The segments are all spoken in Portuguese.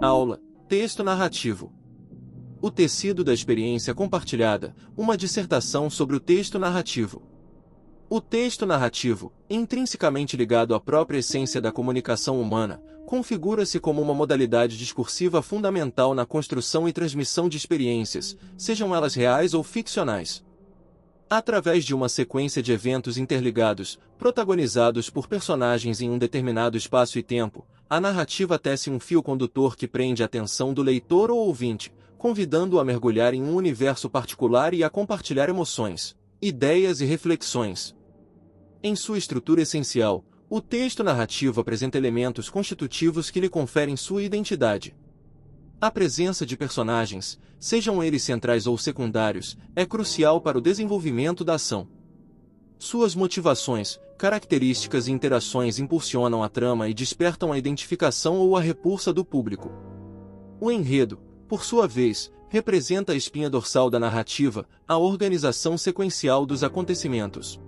Aula: Texto narrativo. O tecido da experiência compartilhada, uma dissertação sobre o texto narrativo. O texto narrativo, intrinsecamente ligado à própria essência da comunicação humana, configura-se como uma modalidade discursiva fundamental na construção e transmissão de experiências, sejam elas reais ou ficcionais. Através de uma sequência de eventos interligados, protagonizados por personagens em um determinado espaço e tempo, a narrativa tece um fio condutor que prende a atenção do leitor ou ouvinte, convidando-o a mergulhar em um universo particular e a compartilhar emoções, ideias e reflexões. Em sua estrutura essencial, o texto narrativo apresenta elementos constitutivos que lhe conferem sua identidade. A presença de personagens, sejam eles centrais ou secundários, é crucial para o desenvolvimento da ação. Suas motivações, características e interações impulsionam a trama e despertam a identificação ou a repulsa do público. O enredo, por sua vez, representa a espinha dorsal da narrativa, a organização sequencial dos acontecimentos.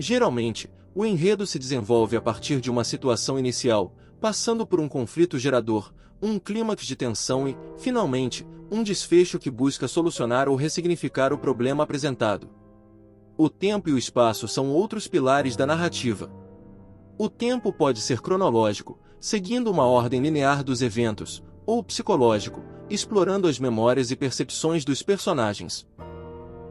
Geralmente, o enredo se desenvolve a partir de uma situação inicial, passando por um conflito gerador, um clímax de tensão e, finalmente, um desfecho que busca solucionar ou ressignificar o problema apresentado. O tempo e o espaço são outros pilares da narrativa. O tempo pode ser cronológico, seguindo uma ordem linear dos eventos, ou psicológico, explorando as memórias e percepções dos personagens.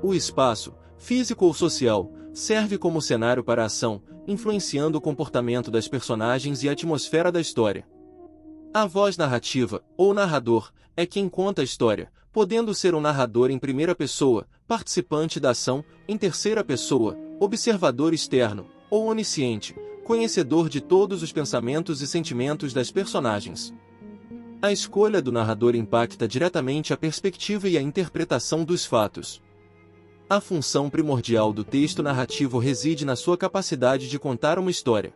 O espaço, físico ou social, serve como cenário para a ação, influenciando o comportamento das personagens e a atmosfera da história. A voz narrativa, ou narrador, é quem conta a história, podendo ser um narrador em primeira pessoa, participante da ação, em terceira pessoa, observador externo, ou onisciente, conhecedor de todos os pensamentos e sentimentos das personagens. A escolha do narrador impacta diretamente a perspectiva e a interpretação dos fatos. A função primordial do texto narrativo reside na sua capacidade de contar uma história.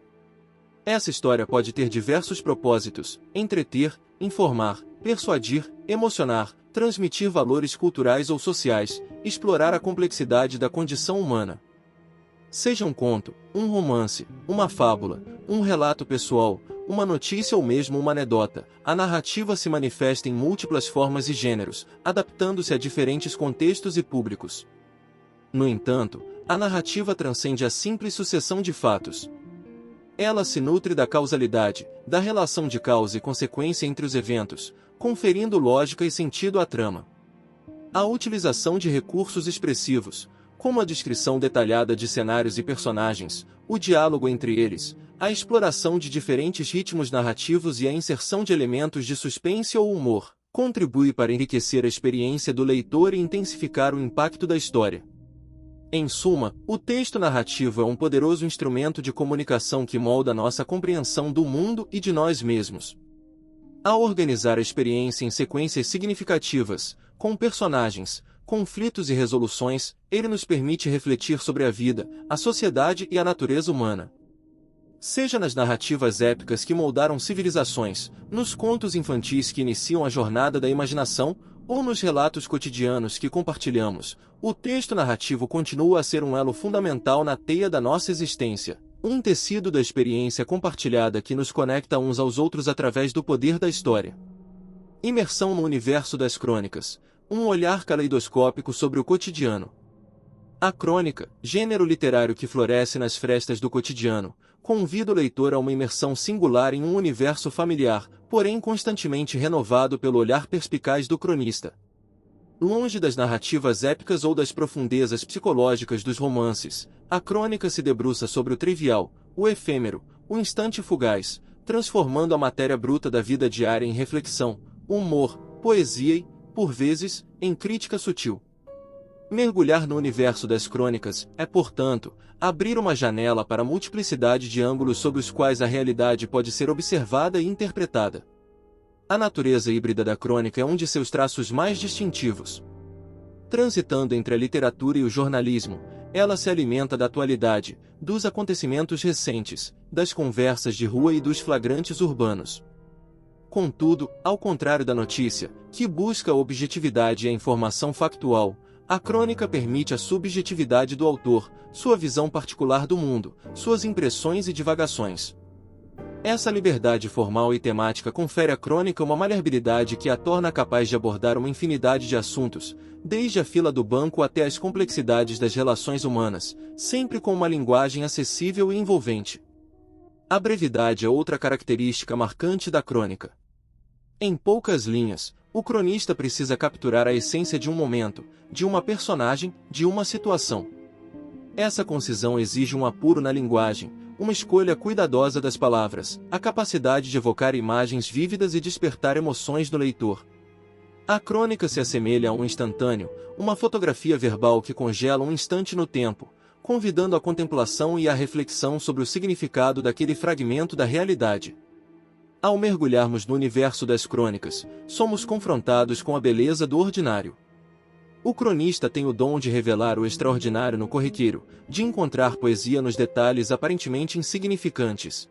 Essa história pode ter diversos propósitos: entreter, informar, persuadir, emocionar, transmitir valores culturais ou sociais, explorar a complexidade da condição humana. Seja um conto, um romance, uma fábula, um relato pessoal, uma notícia ou mesmo uma anedota, a narrativa se manifesta em múltiplas formas e gêneros, adaptando-se a diferentes contextos e públicos. No entanto, a narrativa transcende a simples sucessão de fatos. Ela se nutre da causalidade, da relação de causa e consequência entre os eventos, conferindo lógica e sentido à trama. A utilização de recursos expressivos, como a descrição detalhada de cenários e personagens, o diálogo entre eles, a exploração de diferentes ritmos narrativos e a inserção de elementos de suspense ou humor, contribui para enriquecer a experiência do leitor e intensificar o impacto da história. Em suma, o texto narrativo é um poderoso instrumento de comunicação que molda nossa compreensão do mundo e de nós mesmos. Ao organizar a experiência em sequências significativas, com personagens, conflitos e resoluções, ele nos permite refletir sobre a vida, a sociedade e a natureza humana. Seja nas narrativas épicas que moldaram civilizações, nos contos infantis que iniciam a jornada da imaginação, ou nos relatos cotidianos que compartilhamos, o texto narrativo continua a ser um elo fundamental na teia da nossa existência, um tecido da experiência compartilhada que nos conecta uns aos outros através do poder da história. Imersão no universo das crônicas, um olhar caleidoscópico sobre o cotidiano. A crônica, gênero literário que floresce nas frestas do cotidiano, convida o leitor a uma imersão singular em um universo familiar, porém constantemente renovado pelo olhar perspicaz do cronista. Longe das narrativas épicas ou das profundezas psicológicas dos romances, a crônica se debruça sobre o trivial, o efêmero, o instante fugaz, transformando a matéria bruta da vida diária em reflexão, humor, poesia e, por vezes, em crítica sutil. Mergulhar no universo das crônicas é, portanto, abrir uma janela para a multiplicidade de ângulos sob os quais a realidade pode ser observada e interpretada. A natureza híbrida da crônica é um de seus traços mais distintivos. Transitando entre a literatura e o jornalismo, Ela se alimenta da atualidade, dos acontecimentos recentes, das conversas de rua e dos flagrantes urbanos. Contudo, ao contrário da notícia, que busca a objetividade e a informação factual, a crônica permite a subjetividade do autor, sua visão particular do mundo, suas impressões e divagações. Essa liberdade formal e temática confere à crônica uma maleabilidade que a torna capaz de abordar uma infinidade de assuntos, desde a fila do banco até as complexidades das relações humanas, sempre com uma linguagem acessível e envolvente. A brevidade é outra característica marcante da crônica. Em poucas linhas, o cronista precisa capturar a essência de um momento, de uma personagem, de uma situação. Essa concisão exige um apuro na linguagem, uma escolha cuidadosa das palavras, a capacidade de evocar imagens vívidas e despertar emoções no leitor. A crônica se assemelha a um instantâneo, uma fotografia verbal que congela um instante no tempo, convidando a contemplação e a reflexão sobre o significado daquele fragmento da realidade. Ao mergulharmos no universo das crônicas, somos confrontados com a beleza do ordinário. O cronista tem o dom de revelar o extraordinário no corriqueiro, de encontrar poesia nos detalhes aparentemente insignificantes.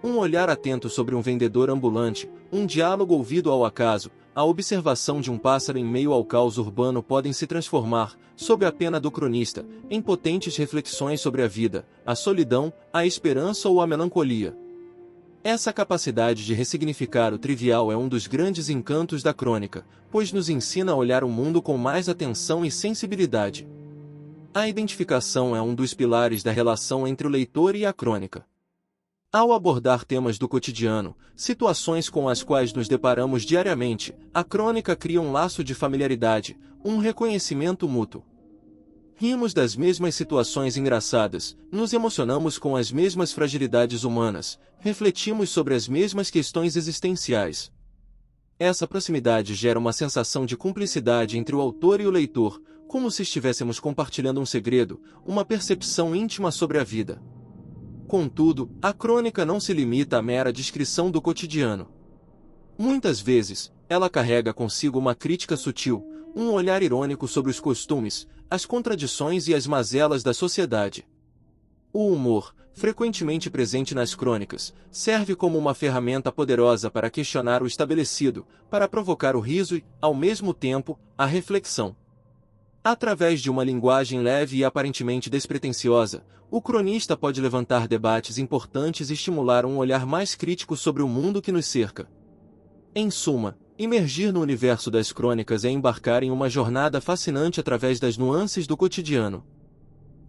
Um olhar atento sobre um vendedor ambulante, um diálogo ouvido ao acaso, a observação de um pássaro em meio ao caos urbano podem se transformar, sob a pena do cronista, em potentes reflexões sobre a vida, a solidão, a esperança ou a melancolia. Essa capacidade de ressignificar o trivial é um dos grandes encantos da crônica, pois nos ensina a olhar o mundo com mais atenção e sensibilidade. A identificação é um dos pilares da relação entre o leitor e a crônica. Ao abordar temas do cotidiano, situações com as quais nos deparamos diariamente, a crônica cria um laço de familiaridade, um reconhecimento mútuo. Rimos das mesmas situações engraçadas, nos emocionamos com as mesmas fragilidades humanas, refletimos sobre as mesmas questões existenciais. Essa proximidade gera uma sensação de cumplicidade entre o autor e o leitor, como se estivéssemos compartilhando um segredo, uma percepção íntima sobre a vida. Contudo, a crônica não se limita à mera descrição do cotidiano. Muitas vezes, ela carrega consigo uma crítica sutil, um olhar irônico sobre os costumes, as contradições e as mazelas da sociedade. O humor, frequentemente presente nas crônicas, serve como uma ferramenta poderosa para questionar o estabelecido, para provocar o riso e, ao mesmo tempo, a reflexão. Através de uma linguagem leve e aparentemente despretensiosa, o cronista pode levantar debates importantes e estimular um olhar mais crítico sobre o mundo que nos cerca. Em suma, imergir no universo das crônicas é embarcar em uma jornada fascinante através das nuances do cotidiano.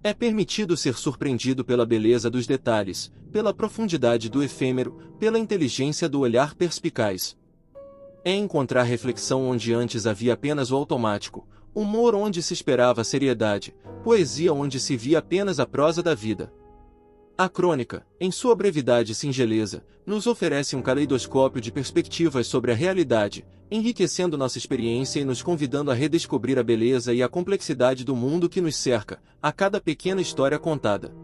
É permitido ser surpreendido pela beleza dos detalhes, pela profundidade do efêmero, pela inteligência do olhar perspicaz. É encontrar reflexão onde antes havia apenas o automático, humor onde se esperava a seriedade, poesia onde se via apenas a prosa da vida. A crônica, em sua brevidade e singeleza, nos oferece um caleidoscópio de perspectivas sobre a realidade, enriquecendo nossa experiência e nos convidando a redescobrir a beleza e a complexidade do mundo que nos cerca, a cada pequena história contada.